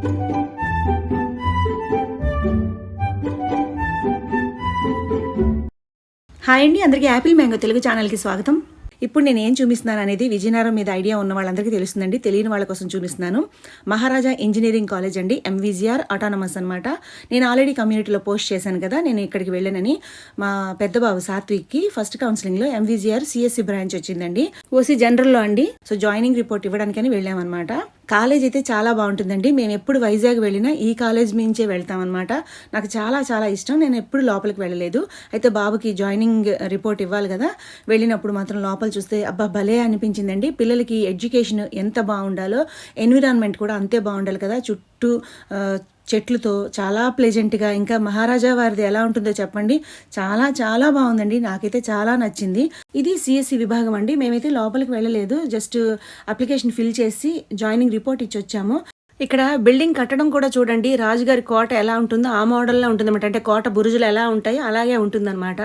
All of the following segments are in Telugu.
హాయ్ అండి, అందరికీ యాపిల్ మ్యాంగో తెలుగు ఛానల్కి స్వాగతం. ఇప్పుడు నేను ఏం చూపిస్తున్నాను అనేది విజయనగరం మీద ఐడియా ఉన్న వాళ్ళందరికీ తెలుస్తుందండి. తెలియని వాళ్ళ కోసం చూపిస్తున్నాను. మహారాజా ఇంజనీరింగ్ కాలేజ్ అండి, MVGR ఆటోనమస్ అనమాట. నేను ఆల్రెడీ కమ్యూనిటీలో పోస్ట్ చేశాను కదా నేను ఇక్కడికి వెళ్ళానని. మా పెద్ద బాబు సాత్విక్కి ఫస్ట్ కౌన్సిలింగ్లో MVGR CSE బ్రాంచ్ వచ్చిందండి, ఓసీ జనరల్లో అండి. సో జాయినింగ్ రిపోర్ట్ ఇవ్వడానికని వెళ్ళామన్నమాట. కాలేజ్ అయితే చాలా బాగుంటుందండి. మేము ఎప్పుడు వైజాగ్ వెళ్ళినా ఈ కాలేజ్ నుంచే వెళ్తామన్నమాట. నాకు చాలా చాలా ఇష్టం. నేను ఎప్పుడు లోపలికి వెళ్ళలేదు. అయితే బాబుకి జాయినింగ్ రిపోర్ట్ ఇవ్వాలి కదా, వెళ్ళినప్పుడు మాత్రం లోపల చూస్తే అబ్బా భలే అనిపించిందండి. పిల్లలకి ఎడ్యుకేషన్ ఎంత బాగుండాలో ఎన్విరాన్మెంట్ కూడా అంతే బాగుండాలి కదా. చుట్టూ చెట్లతో చాలా ప్లెజెంట్గా, ఇంకా మహారాజా వారిది ఎలా ఉంటుందో చెప్పండి. చాలా చాలా బాగుందండి. నాకైతే చాలా నచ్చింది. ఇది CSE విభాగం అండి. మేమైతే లోపలికి వెళ్ళలేదు, జస్ట్ అప్లికేషన్ ఫిల్ చేసి జాయినింగ్ రిపోర్ట్ ఇచ్చి వచ్చాము. ఇక్కడ బిల్డింగ్ కట్టడం కూడా చూడండి, రాజుగారి కోట ఎలా ఉంటుందో ఆ మోడల్లో ఉంటుందన్నమాట. అంటే కోట బురుజులు ఎలా ఉంటాయో అలాగే ఉంటుందన్నమాట.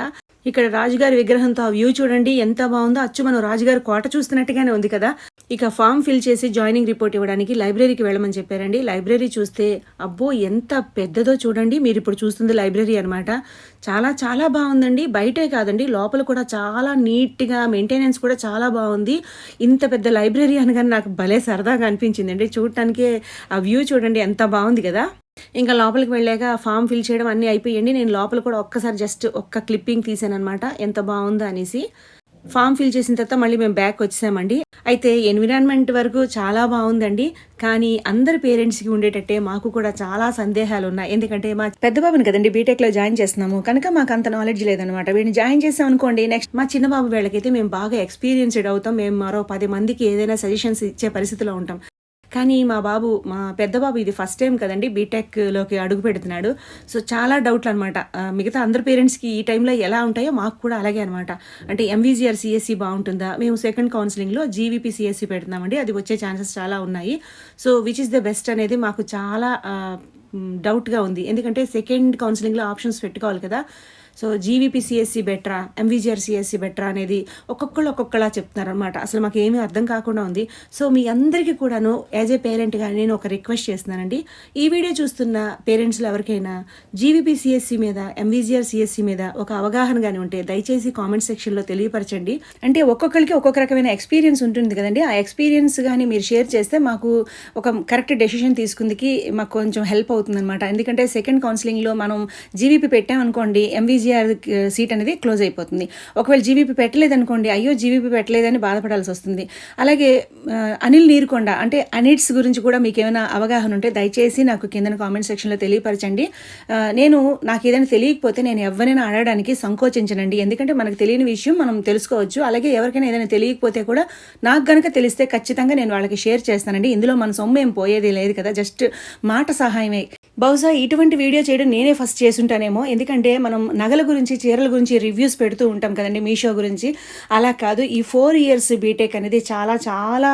ఇక్కడ రాజుగారి విగ్రహంతో ఆ వ్యూ చూడండి ఎంత బాగుందో. అచ్చు మనం రాజుగారి కోట చూస్తున్నట్టుగానే ఉంది కదా. ఇక ఫామ్ ఫిల్ చేసి జాయినింగ్ రిపోర్ట్ ఇవ్వడానికి లైబ్రరీకి వెళ్ళమని చెప్పారండి. లైబ్రరీ చూస్తే అబ్బో ఎంత పెద్దదో చూడండి. మీరు ఇప్పుడు చూస్తుంది లైబ్రరీ అనమాట. చాలా చాలా బాగుందండి. బయటే కాదండి, లోపల కూడా చాలా నీట్గా, మెయింటెనెన్స్ కూడా చాలా బాగుంది. ఇంత పెద్ద లైబ్రరీ అనగానే నాకు భలే సరదాగా అనిపించిందండి. చూడటానికి ఆ వ్యూ చూడండి ఎంత బాగుంది కదా. ఇంకా లోపలికి వెళ్ళాక ఫామ్ ఫిల్ చేయడం అన్నీ అయిపోయండి. నేను లోపల కూడా ఒక్కసారి జస్ట్ ఒక్క క్లిప్పింగ్ తీసాను అనమాట, ఎంత బాగుందో అనేసి. ఫామ్ ఫిల్ చేసిన తర్వాత మళ్ళీ మేము బ్యాక్ వచ్చేసామండి. అయితే ఎన్విరాన్మెంట్ వరకు చాలా బాగుందండి, కానీ అందరి పేరెంట్స్కి ఉండేటట్టే మాకు కూడా చాలా సందేహాలు ఉన్నాయి. ఎందుకంటే మా పెద్ద బాబుని కదండి బీటెక్లో జాయిన్ చేస్తున్నాము కనుక మాకు అంత నాలెడ్జ్ లేదనమాట. వీడిని జాయిన్ చేసాం అనుకోండి, నెక్స్ట్ మా చిన్న బాబు వీళ్ళకైతే మేము బాగా ఎక్స్పీరియన్స్డ్ అవుతాం. మేము మరో 10 మందికి ఏదైనా సజెషన్స్ ఇచ్చే పరిస్థితిలో ఉంటాం. కానీ మా పెద్ద బాబు ఇది ఫస్ట్ టైం కదండి బీటెక్లోకి అడుగు పెడుతున్నాడు. సో చాలా డౌట్లు అనమాట. మిగతా అందరు పేరెంట్స్కి ఈ టైంలో ఎలా ఉంటాయో మాకు కూడా అలాగే అనమాట. అంటే MVGR CSE బాగుంటుందా, మేము సెకండ్ కౌన్సిలింగ్లో GVP CSE పెడుతున్నామండి, అది వచ్చే ఛాన్సెస్ చాలా ఉన్నాయి. So which is the best అనేది మాకు చాలా డౌట్గా ఉంది. ఎందుకంటే సెకండ్ కౌన్సిలింగ్లో ఆప్షన్స్ పెట్టుకోవాలి కదా. సో GVP CSE బెటరా, MVGR CSE బెటరా అనేది ఒక్కొక్కలా చెప్తున్నారనమాట. అసలు మాకు ఏమీ అర్థం కాకుండా ఉంది. సో మీ అందరికీ కూడాను యాజ్ ఏ పేరెంట్గా నేను ఒక రిక్వెస్ట్ చేస్తున్నానండి. ఈ వీడియో చూస్తున్న పేరెంట్స్లో ఎవరికైనా GVP CSE మీద, MVGR CSE మీద ఒక అవగాహన కానీ ఉంటే దయచేసి కామెంట్ సెక్షన్లో తెలియపరచండి. అంటే ఒక్కొక్కరికి ఒక్కొక్క రకమైన ఎక్స్పీరియన్స్ ఉంటుంది కదండి. ఆ ఎక్స్పీరియన్స్ కానీ మీరు షేర్ చేస్తే మాకు ఒక కరెక్ట్ డెసిషన్ తీసుకుందికి మాకు కొంచెం హెల్ప్ అవుతుందన్నమాట. ఎందుకంటే సెకండ్ కౌన్సిలింగ్లో మనం GVP పెట్టామనుకోండి, MVGR సీట్ అనేది క్లోజ్ అయిపోతుంది. ఒకవేళ GVP పెట్టలేదనుకోండి, అయ్యో GVP పెట్టలేదని బాధపడాల్సి వస్తుంది. అలాగే అనిల్ నీరుకొండ అంటే అనిట్స్ గురించి కూడా మీకు ఏమైనా అవగాహన ఉంటే దయచేసి నాకు కింద కామెంట్ సెక్షన్లో తెలియపరచండి. నాకు ఏదైనా తెలియకపోతే నేను ఎవరైనా అడగడానికి సంకోచించనండి. ఎందుకంటే మనకు తెలియని విషయం మనం తెలుసుకోవచ్చు. అలాగే ఎవరికైనా ఏదైనా తెలియకపోతే కూడా నాకు గనక తెలిస్తే ఖచ్చితంగా నేను వాళ్ళకి షేర్ చేస్తానండి. ఇందులో మన సొమ్ము ఏం పోయేది లేదు కదా, జస్ట్ మాట సహాయమే. బహుశా ఇటువంటి వీడియో చేయడం నేనే ఫస్ట్ చేసుంటానేమో. ఎందుకంటే మనం నగల గురించి, చీరల గురించి రివ్యూస్ పెడుతూ ఉంటాం కదండి మీషో గురించి. అలా కాదు, ఈ 4 years బీటెక్ అనేది చాలా చాలా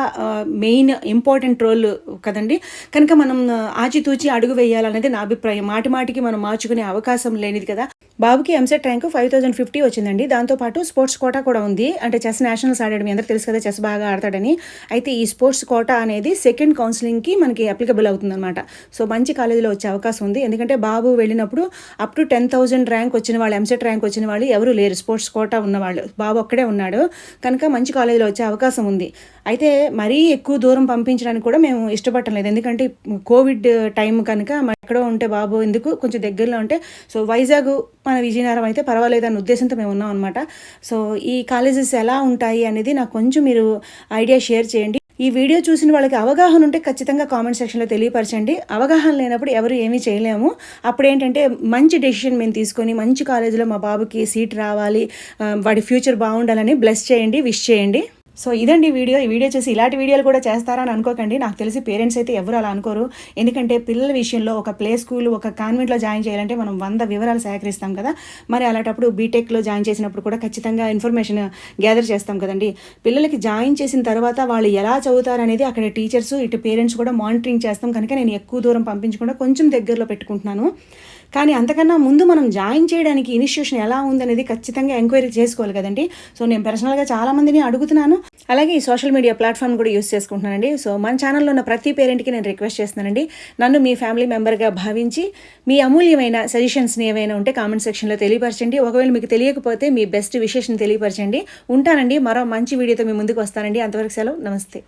మెయిన్ ఇంపార్టెంట్ రోల్ కదండి. కనుక మనం ఆచితూచి అడుగు వేయాలనేది నా అభిప్రాయం. మాటికి మనం మార్చుకునే అవకాశం లేనిది కదా. బాబుకి Eamcet ర్యాంక్ 5050 వచ్చిందండి. దాంతోపాటు స్పోర్ట్స్ కోటా కూడా ఉంది. అంటే చెస్ నేషనల్స్ ఆడాడు, మీ అందరికి తెలుసు కదా చెస్ బాగా ఆడతాడని. అయితే ఈ స్పోర్ట్స్ కోటా అనేది సెకండ్ కౌన్సిలింగ్కి మనకి అప్లికబుల్ అవుతుందన్నమాట. సో మంచి కాలేజీలో వచ్చే అవకాశం ఉంది. ఎందుకంటే బాబు వెళ్ళినప్పుడు అప్ టు 10,000 ర్యాంక్ వచ్చిన వాళ్ళు, Eamcet ర్యాంక్ వచ్చిన వాళ్ళు ఎవరు లేరు, స్పోర్ట్స్ కోటా ఉన్నవాళ్ళు. బాబు ఒక్కడే ఉన్నాడు కనుక మంచి కాలేజీలో వచ్చే అవకాశం ఉంది. అయితే మరీ ఎక్కువ దూరం పంపించడానికి కూడా మేము ఇష్టపడటం లేదు. ఎందుకంటే కోవిడ్ టైం కనుక ఎక్కడో ఉంటే బాబు ఎందుకు, కొంచెం దగ్గరలో ఉంటే. సో వైజాగ్ మన విజయనగరం అయితే పర్వాలేదన్న ఉద్దేశంతో మేము ఉన్నాం అనమాట. సో ఈ కాలేజెస్ ఎలా ఉంటాయి అనేది నాకు కొంచెం మీరు ఐడియా షేర్ చేయండి. ఈ వీడియో చూసిన వాళ్ళకి అవగాహన ఉంటే ఖచ్చితంగా కామెంట్ సెక్షన్లో తెలియపరచండి. అవగాహన లేనప్పుడు ఎవరు ఏమీ చేయలేము. అప్పుడు ఏంటంటే మంచి డెసిషన్ మేము తీసుకొని మంచి కాలేజీలో మా బాబుకి సీట్ రావాలి, వాడి ఫ్యూచర్ బాగుండాలని బ్లెస్ చేయండి, విష్ చేయండి. సో ఇదండి వీడియో. ఈ వీడియో చేసి ఇలాంటి వీడియోలు కూడా చేస్తారని అనుకోకండి. నాకు తెలిసి పేరెంట్స్ అయితే ఎవరు అలా అనుకోరు. ఎందుకంటే పిల్లల విషయంలో ఒక ప్లే స్కూల్, ఒక కాన్వెంట్లో జాయిన్ చేయాలంటే మనం 100 వివరాలు సేకరిస్తాం కదా. మరి అలాంటప్పుడు బీటెక్లో జాయిన్ చేసినప్పుడు కూడా ఖచ్చితంగా ఇన్ఫర్మేషన్ గ్యాదర్ చేస్తాం కదండి. పిల్లలకి జాయిన్ చేసిన తర్వాత వాళ్ళు ఎలా చదువుతారు అనేది అక్కడ టీచర్స్, ఇటు పేరెంట్స్ కూడా మానిటరింగ్ చేస్తాం. కనుక నేను ఎక్కువ దూరం పంపించకుండా కొంచెం దగ్గరలో పెట్టుకుంటున్నాను. కానీ అంతకన్నా ముందు మనం జాయిన్ చేయడానికి ఇనిషియేషన్ ఎలా ఉందనేది ఖచ్చితంగా ఎంక్వైరీ చేసుకోవాలి కదండి. సో నేను పర్సనల్గా చాలామందిని అడుగుతున్నాను, అలాగే ఈ సోషల్ మీడియా ప్లాట్ఫామ్ కూడా యూస్ చేసుకుంటున్నానండి. సో మన ఛానల్లో ఉన్న ప్రతి పేరెంట్కి నేను రిక్వెస్ట్ చేస్తున్నానండి, నన్ను మీ ఫ్యామిలీ మెంబర్గా భావించి మీ అమూల్యమైన సజెషన్స్ని ఏవైనా ఉంటే కామెంట్ సెక్షన్లో తెలియపరచండి. ఒకవేళ మీకు తెలియకపోతే మీ బెస్ట్ విషెస్ని తెలియపరచండి. ఉంటానండి, మరో మంచి వీడియోతో మీ ముందుకు వస్తానండి. అంతవరకు సెలవు, నమస్తే.